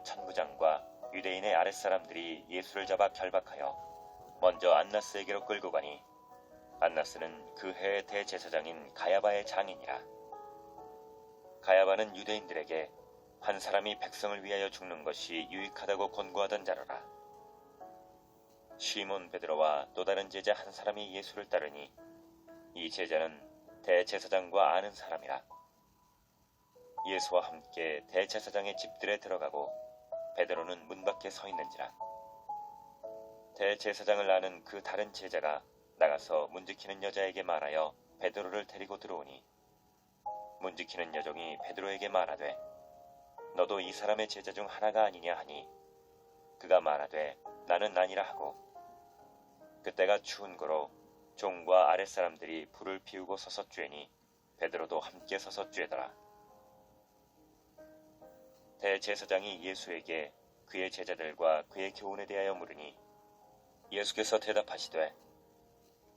천부장과 유대인의 아랫사람들이 예수를 잡아 결박하여 먼저 안나스에게로 끌고 가니 안나스는 그 해의 대제사장인 가야바의 장인이라. 가야바는 유대인들에게 한 사람이 백성을 위하여 죽는 것이 유익하다고 권고하던 자로라. 시몬 베드로와 또 다른 제자 한 사람이 예수를 따르니 이 제자는 대제사장과 아는 사람이라. 예수와 함께 대제사장의 집들에 들어가고 베드로는 문 밖에 서 있는지라. 대제사장을 아는 그 다른 제자가 나가서 문 지키는 여자에게 말하여 베드로를 데리고 들어오니 문 지키는 여종이 베드로에게 말하되 너도 이 사람의 제자 중 하나가 아니냐 하니 그가 말하되 나는 아니라 하고 그때가 추운 고로 종과 아랫사람들이 불을 피우고 서서 쬐니 베드로도 함께 서서 쬐더라. 대제사장이 예수에게 그의 제자들과 그의 교훈에 대하여 물으니 예수께서 대답하시되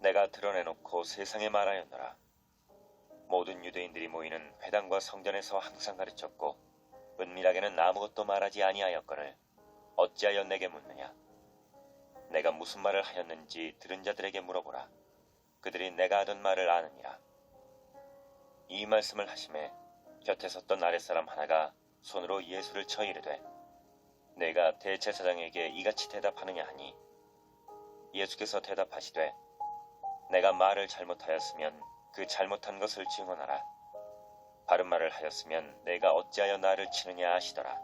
내가 드러내놓고 세상에 말하였노라. 모든 유대인들이 모이는 회당과 성전에서 항상 가르쳤고 은밀하게는 아무것도 말하지 아니하였거늘 어찌하여 내게 묻느냐. 내가 무슨 말을 하였는지 들은 자들에게 물어보라. 그들이 내가 하던 말을 아느니라. 이 말씀을 하심에 곁에 섰던 아랫사람 하나가 손으로 예수를 쳐 이르되 내가 대제사장에게 이같이 대답하느냐 하니 예수께서 대답하시되 내가 말을 잘못하였으면 그 잘못한 것을 증언하라. 바른 말을 하였으면 내가 어찌하여 나를 치느냐 하시더라.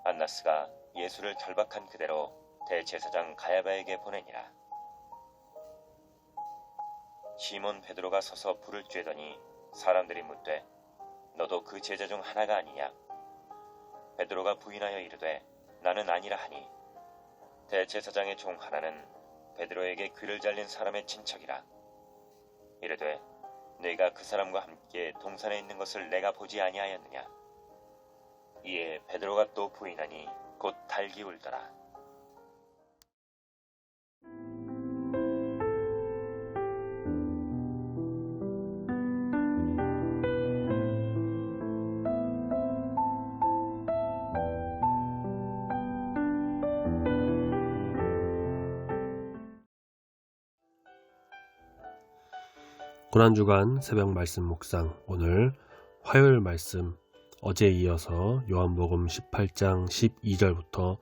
안나스가 예수를 결박한 그대로 대제사장 가야바에게 보내니라. 시몬 베드로가 서서 불을 쬐더니 사람들이 묻되 너도 그 제자 중 하나가 아니냐. 베드로가 부인하여 이르되 나는 아니라 하니 대제사장의 종 하나는 베드로에게 귀를 잘린 사람의 친척이라. 이르되 네가 그 사람과 함께 동산에 있는 것을 내가 보지 아니하였느냐. 이에 베드로가 또 부인하니 곧 달기 울더라. 고난주간 새벽 말씀 묵상, 오늘 화요일 말씀, 어제에 이어서 요한복음 18장 12절부터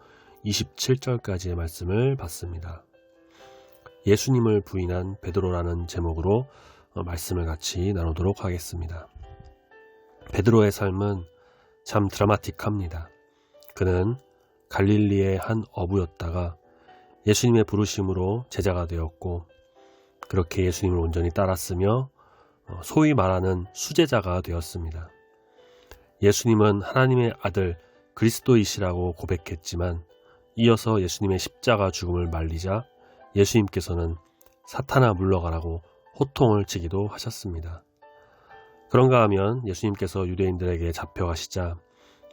27절까지의 말씀을 봤습니다. 예수님을 부인한 베드로라는 제목으로 말씀을 같이 나누도록 하겠습니다. 베드로의 삶은 참 드라마틱합니다. 그는 갈릴리의 한 어부였다가 예수님의 부르심으로 제자가 되었고 그렇게 예수님을 온전히 따랐으며 소위 말하는 수제자가 되었습니다. 예수님은 하나님의 아들 그리스도이시라고 고백했지만 이어서 예수님의 십자가 죽음을 말리자 예수님께서는 사탄아 물러가라고 호통을 치기도 하셨습니다. 그런가 하면 예수님께서 유대인들에게 잡혀가시자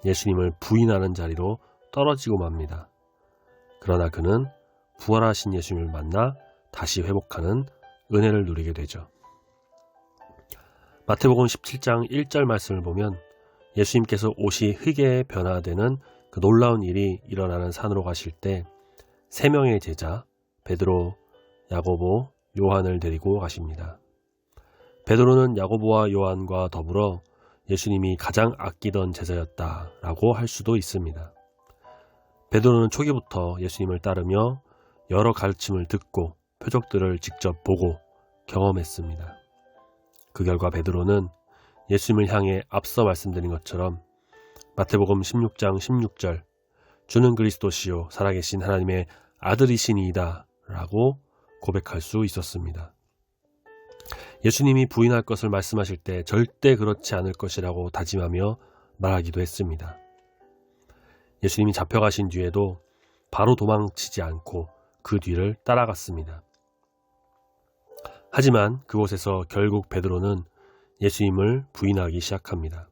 예수님을 부인하는 자리로 떨어지고 맙니다. 그러나 그는 부활하신 예수님을 만나 다시 회복하는 은혜를 누리게 되죠. 마태복음 17장 1절 말씀을 보면 예수님께서 옷이 흙에 변화되는 그 놀라운 일이 일어나는 산으로 가실 때 3명의 제자 베드로, 야고보, 요한을 데리고 가십니다. 베드로는 야고보와 요한과 더불어 예수님이 가장 아끼던 제자였다라고 할 수도 있습니다. 베드로는 초기부터 예수님을 따르며 여러 가르침을 듣고 표적들을 직접 보고 경험했습니다. 그 결과 베드로는 예수님을 향해 앞서 말씀드린 것처럼 마태복음 16장 16절 주는 그리스도시요 살아계신 하나님의 아들이시니이다 라고 고백할 수 있었습니다. 예수님이 부인할 것을 말씀하실 때 절대 그렇지 않을 것이라고 다짐하며 말하기도 했습니다. 예수님이 잡혀가신 뒤에도 바로 도망치지 않고 그 뒤를 따라갔습니다. 하지만 그곳에서 결국 베드로는 예수님을 부인하기 시작합니다.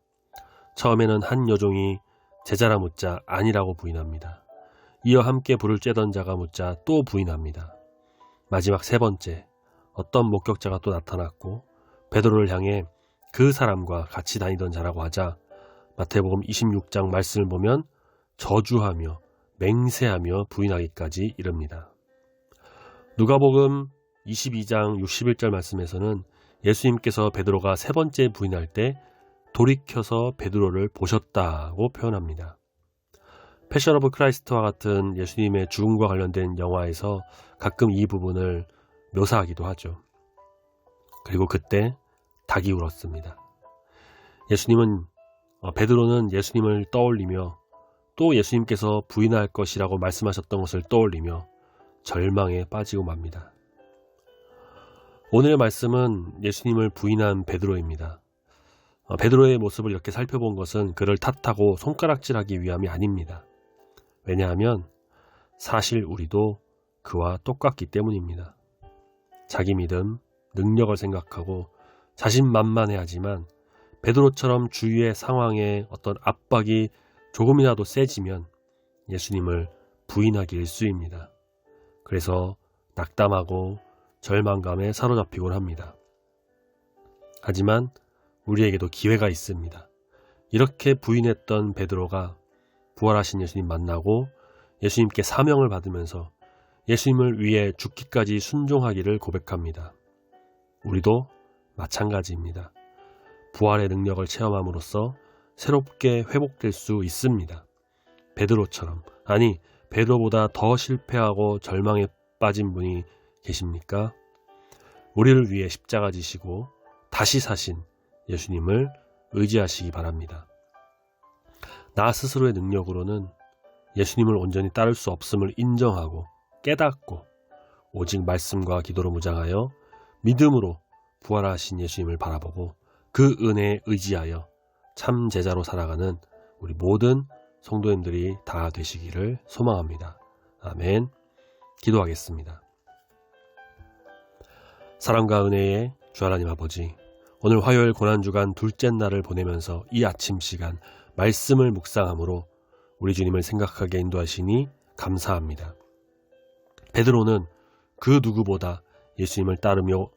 처음에는 한 여종이 제자라 묻자 아니라고 부인합니다. 이어 함께 불을 쬐던 자가 묻자 또 부인합니다. 마지막 3번째 어떤 목격자가 또 나타났고 베드로를 향해 그 사람과 같이 다니던 자라고 하자 마태복음 26장 말씀을 보면 저주하며 맹세하며 부인하기까지 이릅니다. 누가복음 22장 61절 말씀에서는 예수님께서 베드로가 세 번째 부인할 때 돌이켜서 베드로를 보셨다고 표현합니다. 패션 오브 크라이스트와 같은 예수님의 죽음과 관련된 영화에서 가끔 이 부분을 묘사하기도 하죠. 그리고 그때 닭이 울었습니다. 베드로는 예수님을 떠올리며 또 예수님께서 부인할 것이라고 말씀하셨던 것을 떠올리며 절망에 빠지고 맙니다. 오늘의 말씀은 예수님을 부인한 베드로입니다. 베드로의 모습을 이렇게 살펴본 것은 그를 탓하고 손가락질하기 위함이 아닙니다. 왜냐하면 사실 우리도 그와 똑같기 때문입니다. 자기 믿음, 능력을 생각하고 자신만만해하지만 베드로처럼 주위의 상황에 어떤 압박이 조금이라도 세지면 예수님을 부인하기 일쑤입니다. 그래서 낙담하고 절망감에 사로잡히곤 합니다. 하지만 우리에게도 기회가 있습니다. 이렇게 부인했던 베드로가 부활하신 예수님 만나고 예수님께 사명을 받으면서 예수님을 위해 죽기까지 순종하기를 고백합니다. 우리도 마찬가지입니다. 부활의 능력을 체험함으로써 새롭게 회복될 수 있습니다. 베드로처럼, 아니 베드로보다 더 실패하고 절망에 빠진 분이 계십니까? 우리를 위해 십자가 지시고 다시 사신 예수님을 의지하시기 바랍니다. 나 스스로의 능력으로는 예수님을 온전히 따를 수 없음을 인정하고 깨닫고 오직 말씀과 기도로 무장하여 믿음으로 부활하신 예수님을 바라보고 그 은혜에 의지하여 참 제자로 살아가는 우리 모든 성도님들이 다 되시기를 소망합니다. 아멘. 기도하겠습니다. 사랑과 은혜의 주 하나님 아버지, 오늘 화요일 고난주간 둘째 날을 보내면서 이 아침 시간 말씀을 묵상함으로 우리 주님을 생각하게 인도하시니 감사합니다. 베드로는 그 누구보다 예수님을 따르며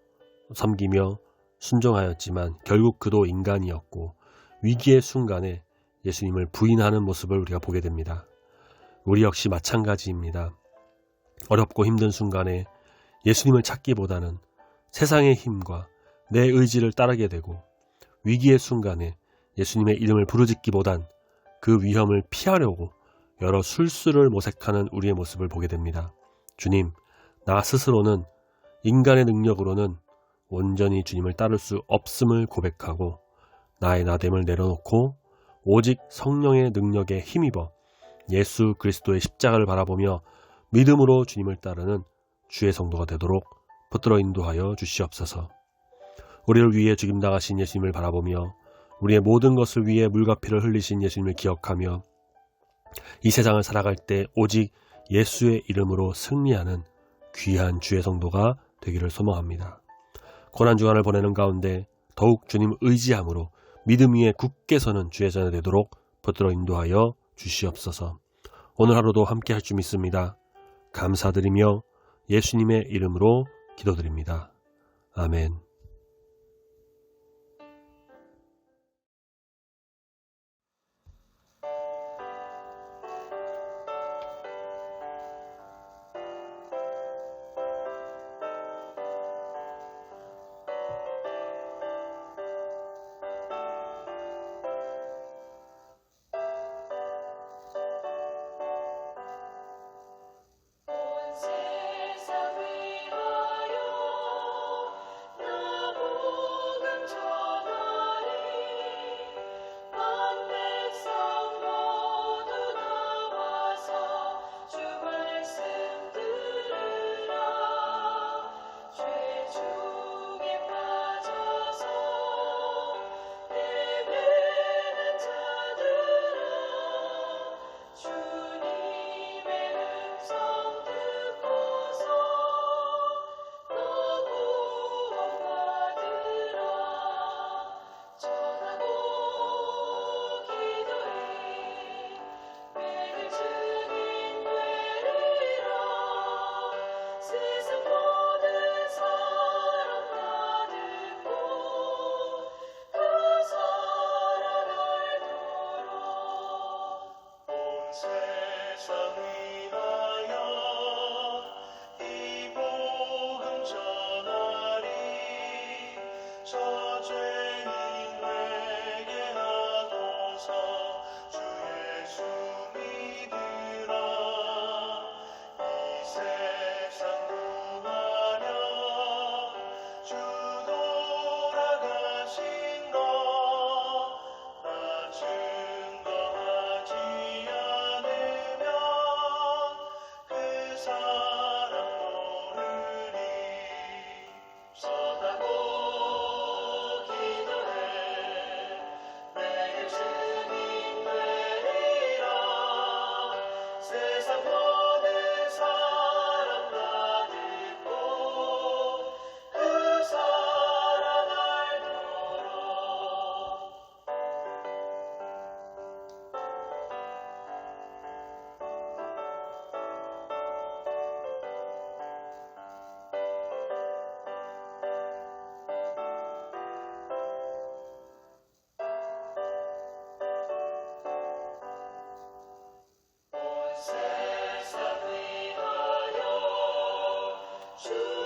섬기며 순종하였지만 결국 그도 인간이었고 위기의 순간에 예수님을 부인하는 모습을 우리가 보게 됩니다. 우리 역시 마찬가지입니다. 어렵고 힘든 순간에 예수님을 찾기보다는 세상의 힘과 내 의지를 따르게 되고 위기의 순간에 예수님의 이름을 부르짖기보단 그 위험을 피하려고 여러 술수를 모색하는 우리의 모습을 보게 됩니다. 주님, 나 스스로는 인간의 능력으로는 온전히 주님을 따를 수 없음을 고백하고 나의 나됨을 내려놓고 오직 성령의 능력에 힘입어 예수 그리스도의 십자가를 바라보며 믿음으로 주님을 따르는 주의 성도가 되도록 붙들어 인도하여 주시옵소서. 우리를 위해 죽임당하신 예수님을 바라보며 우리의 모든 것을 위해 물과 피를 흘리신 예수님을 기억하며 이 세상을 살아갈 때 오직 예수의 이름으로 승리하는 귀한 주의 성도가 되기를 소망합니다. 고난주간을 보내는 가운데 더욱 주님 의지함으로 믿음 위에 굳게 서는 주의 자녀 되도록 붙들어 인도하여 주시옵소서. 오늘 하루도 함께 할 줄 믿습니다. 감사드리며 예수님의 이름으로 기도드립니다. 아멘. 주